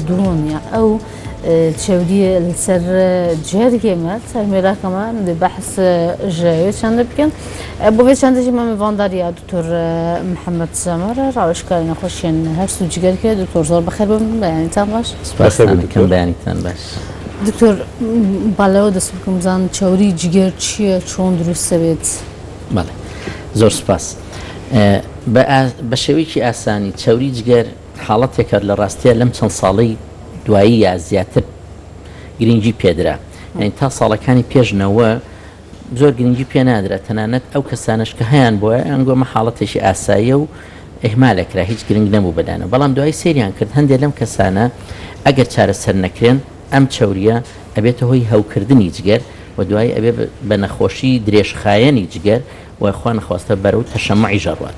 دونيا أو تشودي السر جهاد كمان سر ميرا كمان بحث جاي شان بكن بوفي شان تجي من فانداريا دكتور محمد سمر راوش كارنا خوشين هر سوجير كده دكتور زور بخير يعني تامش كم بياني تنباش دكتور بالاو دست بكم زان تشوري جير چیه چون درست بید بله زور سپاس بشوی کی آسانی تشوری جگر حالت کرد لراستیا لم چند سالی دوایی یا زیاتر گرینجی پیدرا یعنی تا سال کانی پیش نوا زور گرینجی پی نادره تنانت او کسانش که هیان بوده انگو ما حالتش آسایی و اهمال کرد هیچ گرینگ نمو بدانه بلام دوایی سریان کرد هندی لم کسانه اگر چهار سر نکرین ام تشوریا ابيته هوی هاو کردنی جگر و دوایی ابی بنخوشی دریش خایانی جگر و اخوان خواسته برو تشمعی جروات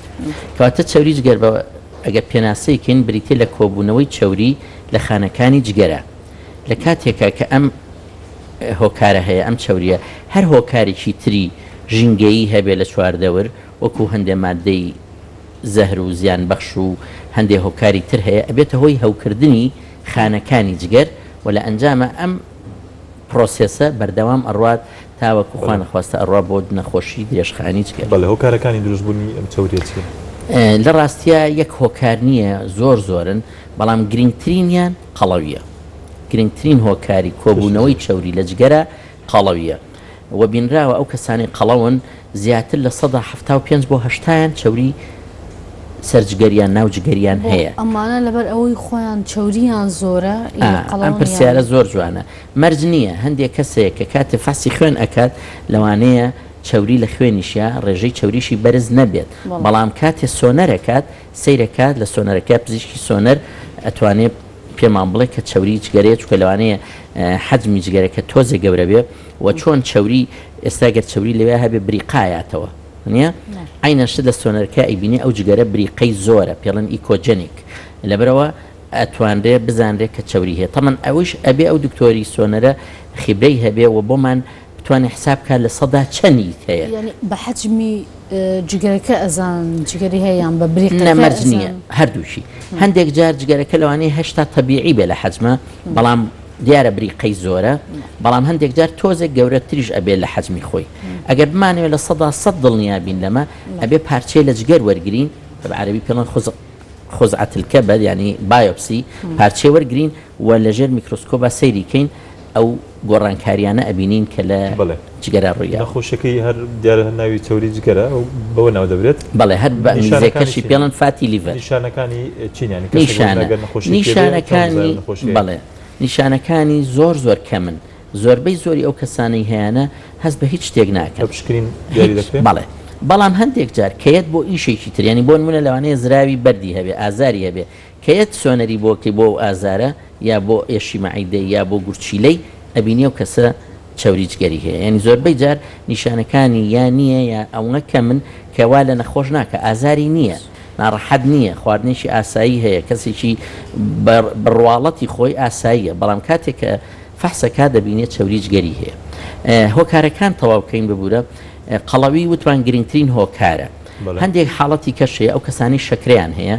که تشوری جگر با اگر پیناسی کن بریتی لکوبونوی تشوری لخانکانی جگره لکاتیکا که ام هوکاره هی ام تشوریه هر هوکاری چی تری جنگی هبه لشوار دور وکو هنده ماده زهر و زیان بخش و هنده هوکاری تر هی ابيته هوی هاو کردنی خانکانی جگر ولا أنجام أم بروسيسة بردوام أرواد تاوكو خوان خواسته أرواد بود نخوشي ديش خاني تكر بله هوكارا كاني دروز بوني متوريتي لراستيا يك هوكارنية زور زورن بلام جرينترينيان قلوية جرينترين هوكاري كوبونوي تشوري لجگرا قلوية وبين راو أو كساني قلون زياتر لصدا حفتاو بينز بو هشتاين تشوري سرجگریان ناوجگریان هەیە ئەمانە لەبەر ئەوەی خۆیان چەوریان زۆرە ئەم پرسیارە زۆر جوانە مەرج نییە هەندێک کەسێک کە کاتێ فاسی خوێن ئەکات لەوانەیە چەوری لە خوێنیشە ڕێژەی چەوریشی بەرز نەبێت بەڵام کاتێ سۆنەرەکات سیرەکات لە سۆنەرەکە پزیشکی سۆنەر ئەتوانێت پێمان بڵێ کە چەوری جگەرێت چکە لەوانەیە حەجمی جگەرەکە تۆزە گەورە بێ و چۆن چەوری ئێستاگەر چەوری لەوێ هەبێ بریقایەتەوە نيا عين شد السونر كائبيني أو جگره بريقي زورة بيلن إيكوجينيك لبروا أتوان ري بزان ري كتشوريه طبعا أوش أبي أو دكتوري سونر خبريه هبي وبومن بتواني حساب كان لصدا چني هي يعني بحجمي جگره كأزان جگري هي يعني ببريقي نمرجنية هردوشي هنديك جار جگره كلواني هشتا طبيعي بلا حجمه بلام دیارە بریقەی زۆرە بەڵام هەندێک جار تۆزێک گەورەتریش ئەبێ لە حەجمی خۆی ئەگەر بمانەوێت لە 100 دڵنیابین لەمە ئەبێ پارچەی لە جگەر وەرگرین بەعەرەبی پێڵەن خۆزعەت الکەبەد یعنی بایۆپسی پارچەی وەرگرین و لەژێر میکرۆسکۆپە سەیریکەین ئەو گۆڕانکاریانە ئەبینین کە لە جگەرە ڕوویە نەخۆشیەکەی هەر دیارە ناوی چەوری جگەرە و بەوە ناو دەبرێت بەڵێ هەر بە میزەکەشی پێڵەن فاتی لیڤەر نیشانەکانی چینیانی نیشانەکانی بەڵێ نیشانەکانی زۆر کەمن زۆربەی زۆری ئەو کەسانەی هەیەە هەست بە هیچ شتێک ناکەن بەڵێ بەڵام هەندێک جار کەیت بۆ ئیشێکی تریانی بۆ نمونە لەوانەیە زراوی بەردی هەبێ ئازاری هەبێ کەیت سۆنەری بۆکەی بۆ ئازارە یا بۆ ئێشی مەعیدەی یا بۆ گورچیلەی ئەبینی و کەسە چەوری جگەری هەیە یعنی زۆربەی جار نیشانەکانی یا نییە یا ئەوە کەمن کەوا لە نەخۆش ناکە ئازاری نییە ناڕەحەت نییە خواردنێکی ئاسایی هەیە کەسێکی بڕواڵەتی خۆی ئاساییە بەڵام کاتێک کە فەحسەکە دەبینێت چەوری جگەری هەیە هۆکارەکان تەواوکەین ببوورە قەڵەوی وتوان گرنگترین هۆکارە هەندێک حاڵەتی کەشەیە ئەو کەسانی شەکریان هەیە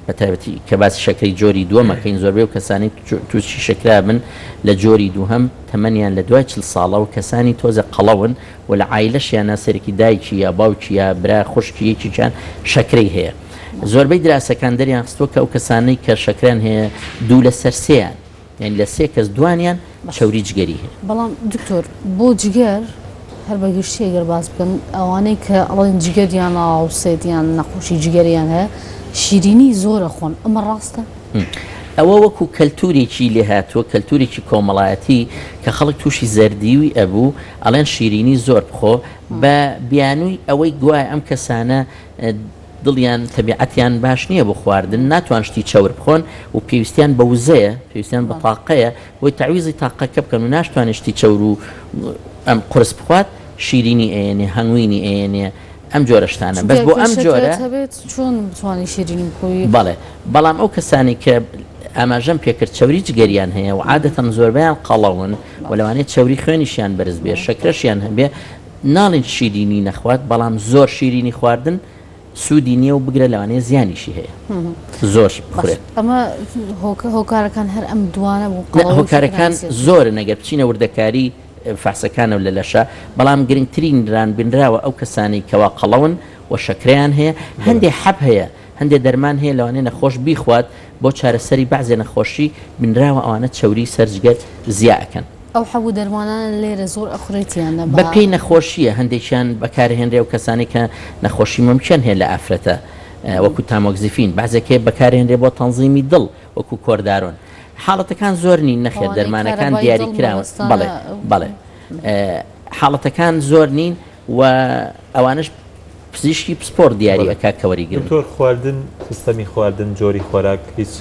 بەتایبەتی کە باسی شەکری جۆری دووەمەکەین زۆربەی و کەسانی تووشی شەکرا بن لە جۆری دووهەم تەمەنیان لە دوای 40 ساڵە و کەسانی تۆزە قەڵەون و لە عایلەشیان ناسەرێکی دایکی یا باوکی یا برا خوشکیەکییان شەکرەی هەیە زۆربەی دراسەکان دەریان خستووە کە ئەو کەسانەی کە شەکران هەیە دوو لە سەر سێیان یعنی لە سێ کەس دوانیان چەوری جگەری هەیە بەڵام دکتۆر بۆ جگەر هەر بەگشتی ئەگەر باس بکەن ئەوانەی کە ئەڵێن جگەریان ئاوسێتیان نەخۆشی جگەریان هەیە شیرینی زۆرە خۆن ئەمە ڕاستە ئەوە وەکو کەلتورێکی لێ هاتووە کەلتورێکی کۆمەڵایەتی کە خەڵک تووشی زەردیوی ئەبوو ئەڵێن شیرینی زۆر بخۆ بە بیانووی ئەوەی گوای ئەم کەسانە دڵیان تەبیعەتیان باش نییە بۆ خواردن ناتوان شتی چەور بخۆن و پێویستیان بە وزەیە پێویستیان بە تاقەیە بۆی تعویزی تاقەکە بکەن و ناشتوانێت شتی چەور و ئەم قرس بخوات شیرینی ئەێنێ هەنگوینی ئەێنێ ئەم جۆرە شتانە بەس بۆ ئەم جۆرە چۆن بتوانانی شیرینی بخۆی بەڵێ بەڵام ئەو کەسانی کە ئاماژەم پێکرد چەوری جگەریان هەیە و عادەتەن زۆربیان قەڵەون و لەوانەیە چەوری خوێنیشیان بەرز بێ شەکرەشیان هەبێ ناڵین شیرینی نەخوات بەڵام زۆر شیرینی خواردن سوودی نییە و بگرە لەوانەیە زیانیشی هەیە زۆر بخورێت. ئەمە هۆکارەکان هەر ئەم دوانە بوو هۆکارەکان زۆرە نەگەر بچینە وردەکاری فاسەکانە لە لەشە بەڵام گرنگترین ران بنراوە ئەو کەسانی کەوا قەڵەون و شەکریان هەیە هەندێک حەب هەیە هەندێک دەرمان هەیە لەوانەیە نەخۆش بیخوات بۆ چارەسەری بەعزێ نەخۆشی بنراوە ئەوانە چەوری سەرجگەر زیاکەن. ئەو حەبوو دەرمانان لێرە زۆر ئەخورێتیانە بە پێی نەخۆشیە هەندێکیان بەکارهێنرێ و کەسانی کە نەخۆشی ممکن هەیە لە ئافرەتە وەکو تامۆگزیفین بەعزێکێ بەکارهێنرێ بۆ تەنزیمی دڵ وەکو کۆردارۆن حاڵەتەکان زۆر نین نەخێت دەرمانەکان دیاری کراون بەڵێ حاڵەتەکان زۆر نین و ئەوانش پزیشکی پسپۆر دیاریەکە کەوەریگرن. دکتۆر خواردن سیستەمی خواردن جۆری خۆراک هیچ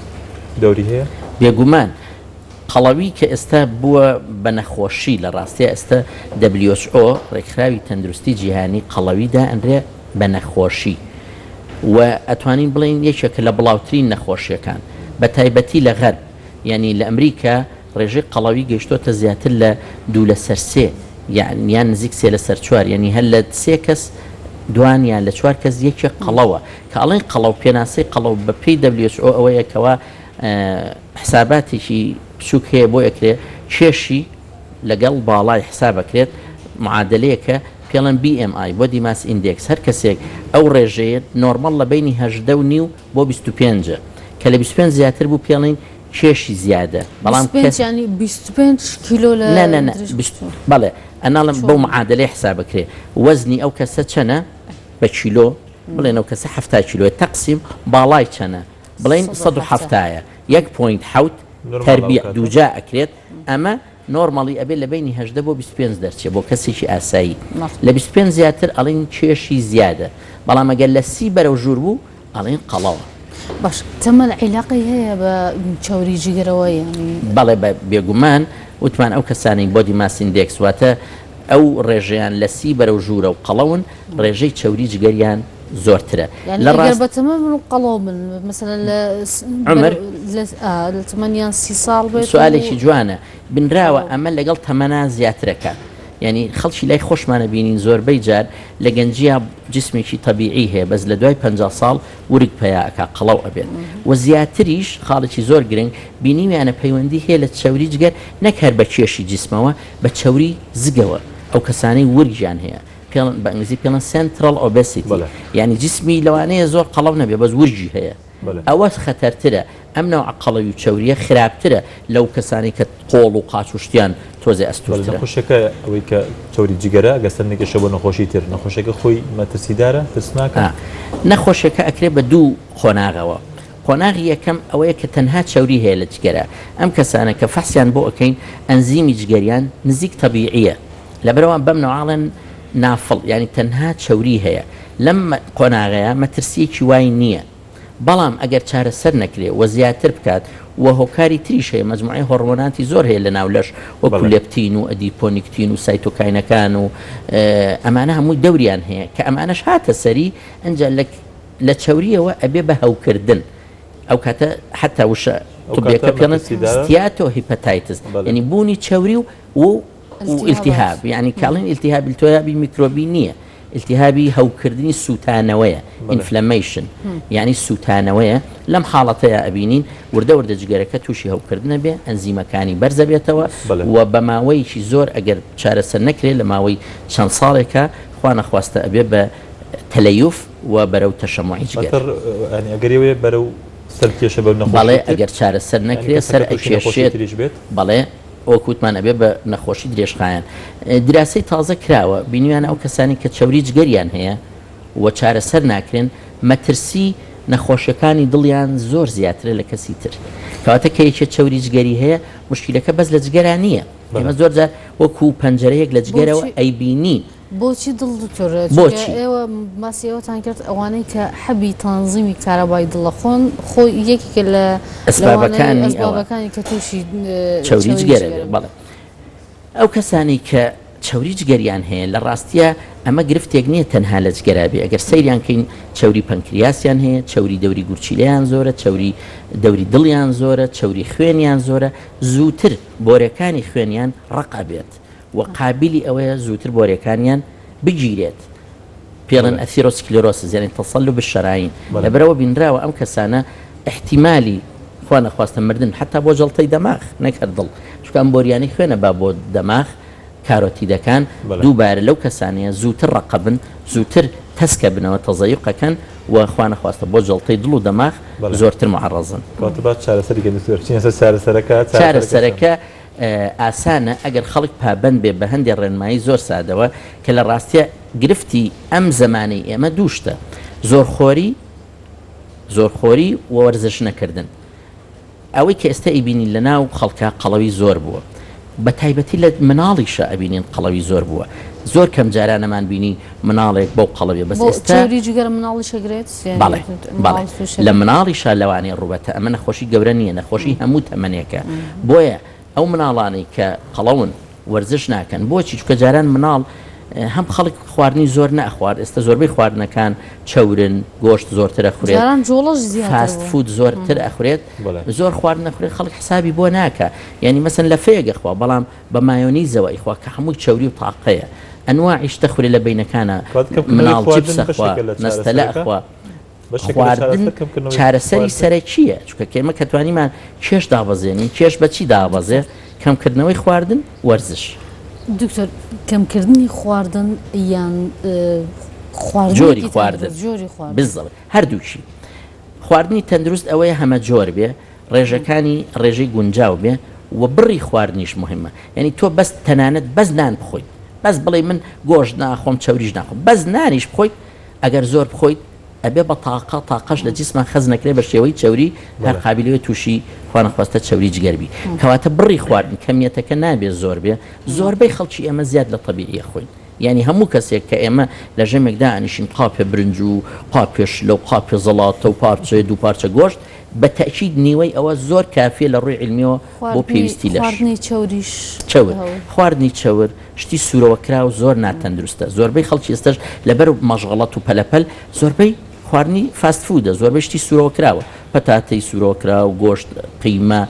دەوری هەیە؟ بێگومان قەڵەوی کە ئێستا بووە بە نەخۆشی لە ڕاستیە ئێستا WHO ڕێکخراوی تەندروستی جیهانی قەڵەویدا ئەندرێ بە نەخۆشی و ئەتوانین بڵین یەکێکە لە بڵاوترین نەخۆشیەکان بە تایبەتی لە غەرب یعنی لە ئەمریکا ڕێژەی قەڵەوی گەیشتۆتە زیاتر لە 2/3 یان نزیک 3/4 یعنی هەر لە 3 کەس دوانیان لە 4 کەس یەکێک قەڵەوە کە ئەڵێن قەڵەو پێناسەی قەڵەو بە پێی WHO ئەوەیەکەوە حساباتێکی بچووک هەیە بۆ ئەکرێ کێشی لەگەڵ باڵای حسابەکرێت معادلەیەکە پێڵەن BMI بۆ دیماس ئیندێکس هەر کەسێک ئەو ڕێژەیە نۆرمەڵ لە بینی 18.5 بۆ 25 کە لە 25 زیاتر بوو پێڵین کێشی زیادە بەڵام 25 کیلۆ لە بەڵێ ئەناڵم بەو معادلەی حسابەکرێ وەزنی ئەو کەسە چەنە بە کیلۆ بڵێن ئەو کەسە 70 کیلۆ تەقسیم باڵای چەنە بڵین 170 1.7 تربیع دووجا ئەکرێت ئەمە نۆرمەڵی ئەبێ لە بینی 18 بۆ 25 دەرچێت بۆ کەسێکی ئاسایی لە 25 زیاتر ئەڵین کێشی زیادە بەڵام ئەگەر لە 30 بەرەو ژوور بوو ئەڵین قەڵەوە. باش تەمەن عیلاقی هەیە بە چاوری جگەرەوە ینی بەڵێ بێگومان وتمان ئەو کەسانی بۆ دیماس ئیندێکس واتە ئەو ڕێژەیان لە 30 بەرەو ژوورە و قەڵەون ڕێژەی چاوری جگەریان زۆرترە لە ڕاست بەتەمە من قەڵەو من مثلا لە تەمەنیان 30 ساڵ بێت سوالێکی جوانە بنراوە ئەمە لەگەڵ تەمەنا زیاترەکە ینی خەڵکی لای خۆشمانە بینین زۆربەی جار لە گەنجیا جسمێکی تەبیعی هەیە بەس لە دوای 50 ساڵ ورگ پەیاکە قەڵەو ئەبێت و زیاتریش خاڵێکی زۆر گرنگ بینیمیانە پەیوەندی هەیە لە چاوری جگەر نەکار بە کێشی جسمەوە بە چاوری زگەوە ئەو کەسانەی ورگیان هەیە بە ئەنگلیزی پێڵەن سنترال ئۆبێسیتی یعنی جسمی لەوانەیە زۆر قەڵەو نەبێ بەس ورگی هەیە ئەوە خەتەرترە ئەم نەوع قەڵەوی و چاوریە خراپترە لەو کەسانی کە قۆڵ و قاچوشتیان تۆزێ ئەستوترە. نەخۆشەکە ئەوەی کە چاوری جگەرە گەستەنێکیشە بۆ نەخۆشی تر نەخۆشەکە خۆی مەترسیدارە ترسناکە نەخۆشەکە ئەکرێ بە دوو قۆناغەوە قۆناغی یەکەم ئەوەیە کە تەنها چاوری هەیە لە جگەرە ئەم کەسانە کە فەحسیان بۆ ئەەکەین ئەنزیمی جگەریان نزیک تەبیعیە لەبەرەوە بەم نەوەڵێن نافڵ ینی تەنها چاوری هەیە لەم قۆناغەیە مەترسیەکی وای نییە بەڵام ئەگەر چارەسەر نەکرێ و زیاتر بکات و هۆکاری تریش هەیە مەجموعی هۆرمۆناتی زۆر هەیە لە ناولەش وەکو لێپتین و ئەدیپۆنیکتین و سایتۆکاینەکان و ئەمانە هەمووی دەوریان هەیە کە ئەمانەش هاتە سەری ئەنجا لە چاوریەوە ئەبێ بە هەوکردن ئەو کاتە حتا وشە طبیەکە پێڵن ستیاتۆ هیپەتایتس ینی بوونی چاوری و التهاب يعني كالين التهاب التهابي ميكروبي نية التهابي هوكردني سوتانوية inflammation يعني سوتانوية لم حالتها أبينين ورده جگەرەکە تووشی هەوکردنە بێ ئەنزیمەکانی بەرزە بێتەوە و بە ماوەیەکی زۆر ئەگەر چارەسەر نەکرێت لە ماوەی چەند ساڵێکە خوا نەخواستە ئەبێ بە تەلەیوف و بەرەو تەشەموعی جگەر ئەگەریوێ بەرەو سەرکێشە بە نەخۆشی بەڵێ ئەگەر چارەسەر نەکرێت سەر ئەکێشێت بەڵێ وەکوتمان ئەبێ بە نەخۆشی درێژخایەن دراسی تازە کراوە بینیان ئەو کەسانی کە چاوری جگەریان هەیە و چارەسەر ناکرێن مەترسی نەخۆشیەکانی دڵیان زۆر زیاترە لە کەسی تر کەواتە کە یەکێ چاوری جگەری هەیە مشکلەکە بەس لە جگەران نییە ئێمە زۆر جار وەکو پەنجەرەیەک لە جگەرەوە ئەیبینی بۆچی دڵ دکتۆر ئێوە ماسیەوەتان کرد ئەوانەی کە حەبی تەنزیمی کارەبای دڵە خۆن خۆی یەکێکە لە ئەسبابەکانی کە تووشی چاوری جگەرە بەڵێ ئەو کەسانی کە چاوری جگەریان هەیە لە ڕاستیە ئەمە گرفتێک نییە تەنها لە جگەرا بێ ئەگەر سەیریان کەین چاوری پەنکریاسیان هەیە چاوری دەوری گورچیلیان زۆرە چاوری دەوری دڵیان زۆرە چاوری خوێنیان زۆرە زووتر بۆرەکانی خوێنیان ڕق ئەبێت و قابلی ئەوەیە زووتر بۆرەکانیان بگیرێت پێڵێن ئەثیرۆسکلێرۆسیس یعنی تەسەلب بالشرايين لەبەرەوە بینراوە ئەم کەسانە احتیمالی خوا نەخواستە مردن حتا بۆ جەڵتەی دەماغ نەکرد دڵ چونکە ئەم بۆریانەی خوێنە با بۆ دەماغ کارۆتیدەکان دووبارە لەو کەسانەیە زووتر ڕقەبن زووتر تەسکە بنەوە تەزەیقەکەن و خوا نەخواستە بۆ جەڵتەی دڵ و دەماغ زۆرتر معڕەزن. چارەسەرەکە ئاسانە ئەگەر خەڵک پابند بێ بە هەندێک ڕێنمایی زۆر سادەوە کە لە ڕاستیە گرفتی ئەم زمانەی ئێمە دووشتە زۆرخۆری و وەرزش نەکردن. ئەوەی کە ئێستا ئیبینی لە ناو خەڵکە قەڵەوی زۆر بووە بە تایبەتی لە مناڵیشە ئەبینین قەڵەوی زۆر بووە زۆر کەم جارانەمان بینی مناڵێک بەو قەڵەوێ بەس ئێستا بەڵێ لە مناڵیشە لەوانەیە ڕوبەتە ئەمە نەخۆشی گەورە نییە نەخۆشی هەموو تەمەنێکە بۆیە ئەو مناڵانەی کە قەڵەون وەرزش ناکەن بۆچی چونکە جاران مناڵ هەم خەڵک خواردنی زۆر نەخوارد ئێستا زۆربەی خواردنەکان چەورن گۆشت زۆرتر ئەخورێت فاست فود زۆرتر ئەخورێت زۆر خواردن نەخورێت خەڵک حسابی بۆ ناکە یعنی مەسەن لە فێگە خوا بەڵام بە مایۆنیزەوە ئیخوا کە هەمووی چەوری و تاقەیە ئەنواعیش تەخورێت لە بینەکانە مناڵ جیبسە خوا نەستەلە ئەخوا خواردن چارەسەری سەرەکیە چونکە کێمە کە توانیمان کێش دابەزێنین کێش بەچی دابەزێ کەمکردنەوەی خواردن وەرزش. دکتۆر کەمکردنی خواردن یان جۆری خواردن بزڵ هەردووشی خواردنی تەندروست ئەوەیە هەمە جۆر بێ ڕێژەکانی ڕێژەی گونجاو بێ و بڕی خواردنیش مهمە یعنی تۆ بەس تەنانەت بەس نان بخۆیت بەس بڵێ من گۆشت ناخۆم چەوریش ناخۆم بەس نانیش بخۆیت ئەگەر زۆر بخۆیت ئەبێ بە تاقەش لە جیسمان خەز نەکرێ بە شێوەی چەوری هەر قابلەوەی تووشی خوانەخواستە چەوری جگەربی کەواتە بڕی خواردن کەمیەتەکە نابێت زۆر بێ زۆربەی خەڵکی ئێمە زیاد لە طبیعیە خۆین یعنی هەموو کەسێک کە ئێمە لە ژەمێکدا ئەنیشین قاپێ برنج و قاپێش لەو قاپێ زەڵاتە و پارچە دوو پارچە گۆشت بە تەکید نیوەی ئەوە زۆر کافیە لە ڕووی علمیەوە بۆ پێویستی لەش خواردنی چەور شتی سوورەوەکرا و زۆر ناتەندروستە زۆربەی خەڵکی ئێستش لەبەر مەژغەڵەت و پەلەپەل زۆربەی خواردنی فاست فودە زۆربەی شتی سوورەوە کراوە پەتاتەی سوورەوە کرا و گۆشت قیمە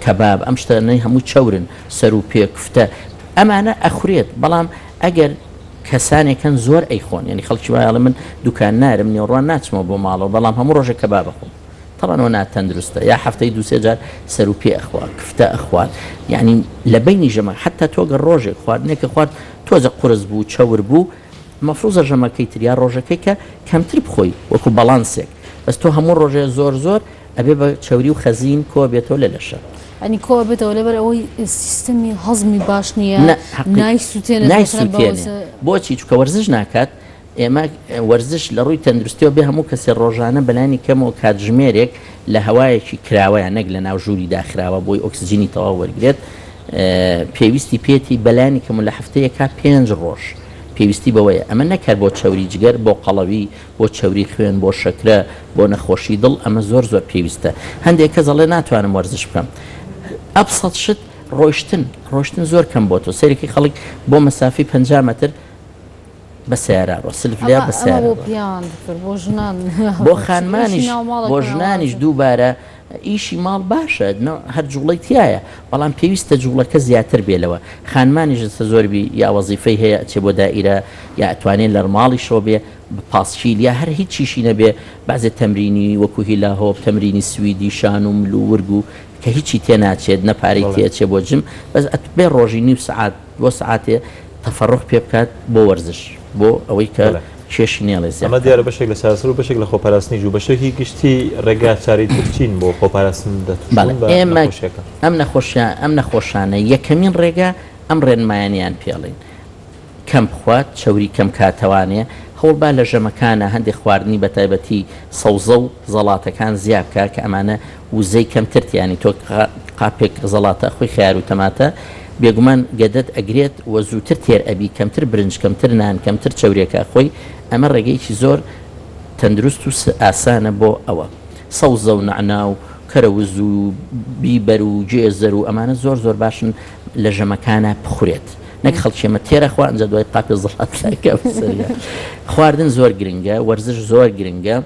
کەباب ئەم شتانەی هەموو چەورن سەر و پێ کوفتە ئەمانە ئەخورێت بەڵام ئەگەر کەسانێکن زۆر ئەیخۆن یعنی خەڵکی وایڵە من دوکان نارم نێوڕوان ناچمەوە بۆ ماڵەوە بەڵام هەموو ڕۆژێک کەباب بخۆم تەڵانەوە ناتەندروستە یا هەفتەی دووسێ جار سەر و پێ ئەخوا کفتە ئەخوات یعنی لە بینی ژەمە حتا تۆگە ڕۆژێک خواردنێکە خوارد تۆزە قورس بوو چەور بوو مەفروزە ژەمەکەی تریا ڕۆژەکەی کە کەمتر بخۆی وەکو بەڵانسێک بەس تۆ هەموو ڕۆژێ زۆر ئەبێ بە چەوری و خەزین کۆ بێتەوە لە لەشە ئەنی کۆ بێتەوە لەبەر ئەوەی سیستەمی هەزمی باش نییە نایسووتێنێ بۆچی چکە وەرزش ناکات ئێمە وەرزش لە ڕووی تەندروستیەوە بێ هەموو کەسێ ڕۆژانە بەلانی کەمەوە کاتژمێرێک لە هەوایەکی کراوەیە نەک لە ناو ژووری داخراوە بۆی ئۆکسجینی تەواو وەرگێت پێویستی پێێتی بەلانی کەم لە هەفتەیەکا 5 ڕۆژ پێویستی بەوەیە ئەمە نەکرد بۆ چەوری جگەر بۆ قەڵەوی بۆ چەوری خوێن بۆ شەکرە بۆ نەخۆشی دڵ ئەمە زۆر پێویستە هەندێک کە زەڵێ ناتوانم وەرزش بکەم ئەبسەد شت ڕۆشتن زۆر کەم بۆ تۆ سەرێکی خەڵک بۆ مەسافی 50 مەتر بە سیارە سلف لیا بە سیارە بۆ خانمانیش بۆ ژنانیش دووبارە ئیشی ماڵ باشە هەر جوڵەی تایە بەڵام پێویستە جوڵەکە زیاتر بێلەوە خانمانیش زۆربی یا وەزیفەی هەیە چێ بۆ دائیرە یا ئەتوانێت لە ماڵی شۆ بێ پاسچیل یا هەر هیچ چیشی نەبێ بەعزێ تەمرینی وەکو هیلا هۆب تەمرینی سویدی شان و مل و ورگ و کە هیچی تێناچێت نەپارەی تێچێ بۆ جم بەس بێ ڕۆژی نیو سعات بۆ سعاتێ تەفەڕۆخ پێ بکات بۆ وەرزش بۆ ئەوەی کە کێشی نێڵێ ئەمە دیارە بەشێک لە چارەسەر و بەشێک لە خۆپاراستنی و بەشێکی گشتی ڕێگا چاری ترچین بۆ خۆپاراستن ئەم نەخۆشانە یەکەمین ڕێگا ئەم ڕێنمایانیان پێڵین کەم بخوات چەوری کەم کاتەوانێ هەوڵبا لە ژەمەکانە هەندێک خواردنی بە تایبەتی سەوزە و زەڵاتەکان زیاد بکە کە ئەمانە وزەی کەمترتیانی تۆ قاپێک زەڵاتە خۆی خیار و تەماتە بێگومان گەدەت ئەگرێت و زووتر تێر ئەبی کەمتر برنج کەمتر نان کەمتر چەورێکە خۆی ئەمە ڕێگەیەکی زۆر تەندروست و ئاسانە بۆ ئەوە سەوزە و نعنا و کەرەوز و بیبەر و جێزەر و ئەمانە زۆر باشن لە ژەمەکانە بخورێت نەک خەڵکیێمە تێرەخوا ئەنجە دوای قاپێ زەڵات لایکە خواردن زۆر گرنگە وەرزش زۆر گرنگە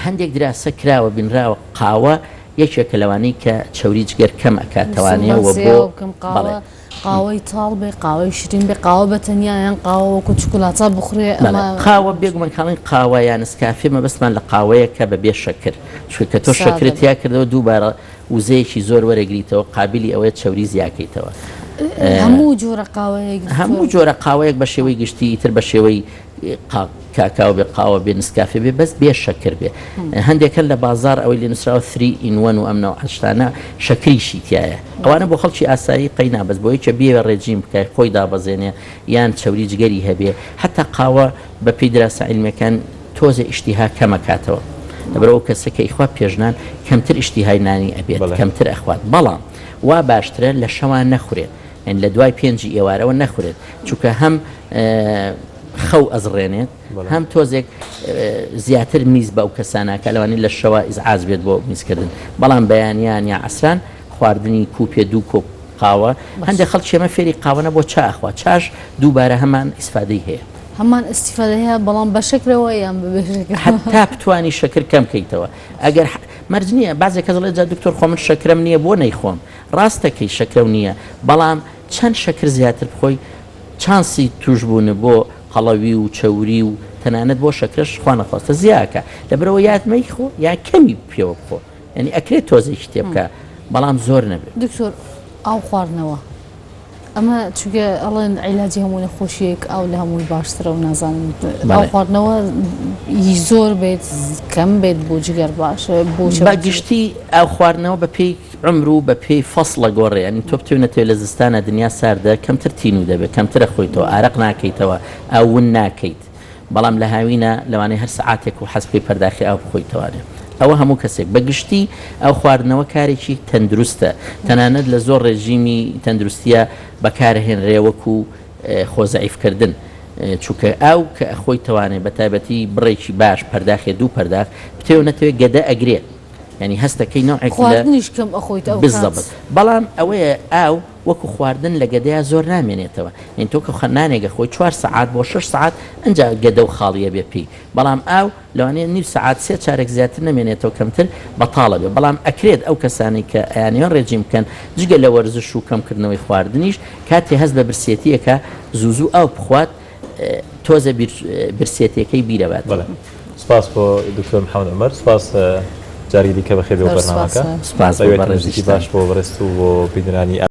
هەندێک دراسە کراوە بینراوە قاوە یەکێکە لەوانەی کە چەوری جگەر کەم ئەکاتەوانێ و بۆ قاوەی تاڵ بێ قاوەی شرین بێ قاوە بەتەنیایان قاوە وەکو چکولاتە بخورێ قاوە بێگومان کاڵین قاوە یان نسکافێ مەبەستمان لە قاوەیە کە بەبێ شەکر چونکە تۆ شەکرت یا کردەوە دووبارە وزەیەکی زۆر وەرەگریتەوە قابلی ئەوەیە چەوری زیاکەیتەوە هەموو جۆرە قاوەیەک هەموو جۆرە قاوەیەک بە شێوەی گشتی تر بە شێوەی کاکاو بێ قاوە بێ نسکافێ بێ بەس بێ شەکر بێ هەندێکە لە بازار ئەوەی لێ نووسراوە 3 in 1 و ئەم نەوە هەشتانە شەکریشی تایە ئەوانە بۆ خەڵکی ئاسایی قەینا بەس بۆ یەکە بێ ڕێجیم بکە خۆی دابەزێنێ یان چەوری جگەری هەبێ حتا قاوە بە پێی دراسە عیلمیەکان تۆزە ئیشتیها کەمەکاتەوە لەبەرەوە کەسەکە ئیخوا پێژنان کەمتر ئیشتیهای نانی ئەبێت کەمتر ئەخوات بەڵام وا باشترە لە شەوان نەخورێت لە دوای 5 ئێوارەوە نەخورێت چونکە هەم خەو ئەزڕێنێت هەم تۆزێک زیاتر میز بەو کەساناکە لەوانی لە شەوە ئیزعاز بێت بۆ میزکردن بەڵام بەیانیان یا عەسران خواردنی کوپێ 2 کۆپ قاوە هەندێک خەڵک شێمە فێری قاوەنە بۆ چاخوا چاش دووبارە هەمان ئیسفادەی هەیە هەمان ئیسیفادە هەیە بەڵام بە شەکرەوە یان حتا بتوانی شەکر کەم بکەیتەوە ئەگەر مەرج نییە بعضێک کەس دەڵێت دکتۆر خۆ من شەکرەم نییە بۆ نەیخۆم ڕاستەکەی شەکرە نییە بەڵام چەند شەکر زیاتر بخۆی چانسی توشبوون بۆ قەڵەوی و چەوری و تەنانەت بۆ شەکرش خوا نەخواستە زیاکە لەبەرەوە یاتمەی خۆ یا کەمی پێوە بخۆ یعنی ئەکرێت تۆزێکی تێ بکە بەڵام زۆر نەبێت دکتۆر ئاو خواردنەوە ئەمە چونکە ئەڵێن عیلاجی هەموو نەخۆشیەک ئاو لە هەمووی باشترە و نازانم ئاو خواردنەوە زۆر بێت کەم بێت بۆ جگەر باشە بۆ بەگشتی ئاو خواردنەوە بە پێی عمر و بە پێی فەسڵە گۆڕێ ینی تۆ بتوێنێتەوە لە زستانە دنیا ساردە کەمتر تین و دەبێت کەمترە خۆیتەوە ئارەق ناکەیتەوە ئاون ناکەیت بەڵام لە هاوینە لەوانەیە هەر سەعاتێک و حەسبی پەرداخی ئاو بخۆیتەوە ئەوە هەموو کەسێک بەگشتی ئەو خواردنەوە کارێکی تەندروستە تەنانەت لە زۆر ڕێژیمی تەندروستیە بەکارهێنرێ وەکو خۆزەعیفکردن چونکە ئەو کە خۆی توانێت بە تایبەتی بڕێکی باش پەرداخێ 2 پەرداخ بتێونەتەوێت گەدە ئەگرێت ینی هەستەکەی نوعێکیشکەم ئەخۆیت بزەبت بەڵام ئەوەیە ئاو وەکو خواردن لە گەدەیە زۆر نامێنێتەوە این تۆ کە خەنانێگە خۆی 4 ساعات بۆ 6 ساعت ئەنج گەدە و خاڵیە بێ پێی بەڵام ئاو لەوانەیە نیم ساعت 3 چارێک زیاتر نامێنێتەوە کەمتر بەتاڵە بێ بەڵام ئەکرێت ئەو کەسانی کە ئەیانیان ڕێجیم بکەن جگە لە وەرزش و کەمکردنەوەی خواردنیش کاتێ هەست بە برسێتیەکە زوو ئەو بخوات تۆزە برسێتەکەی بیرەبات سپاس بۆ دکتۆر محەممەد عومەر سپاس جاری دیکە بەخێر بۆ بەرنامەکە سپاس باش بۆ بەڕێست و بۆ بیدرانی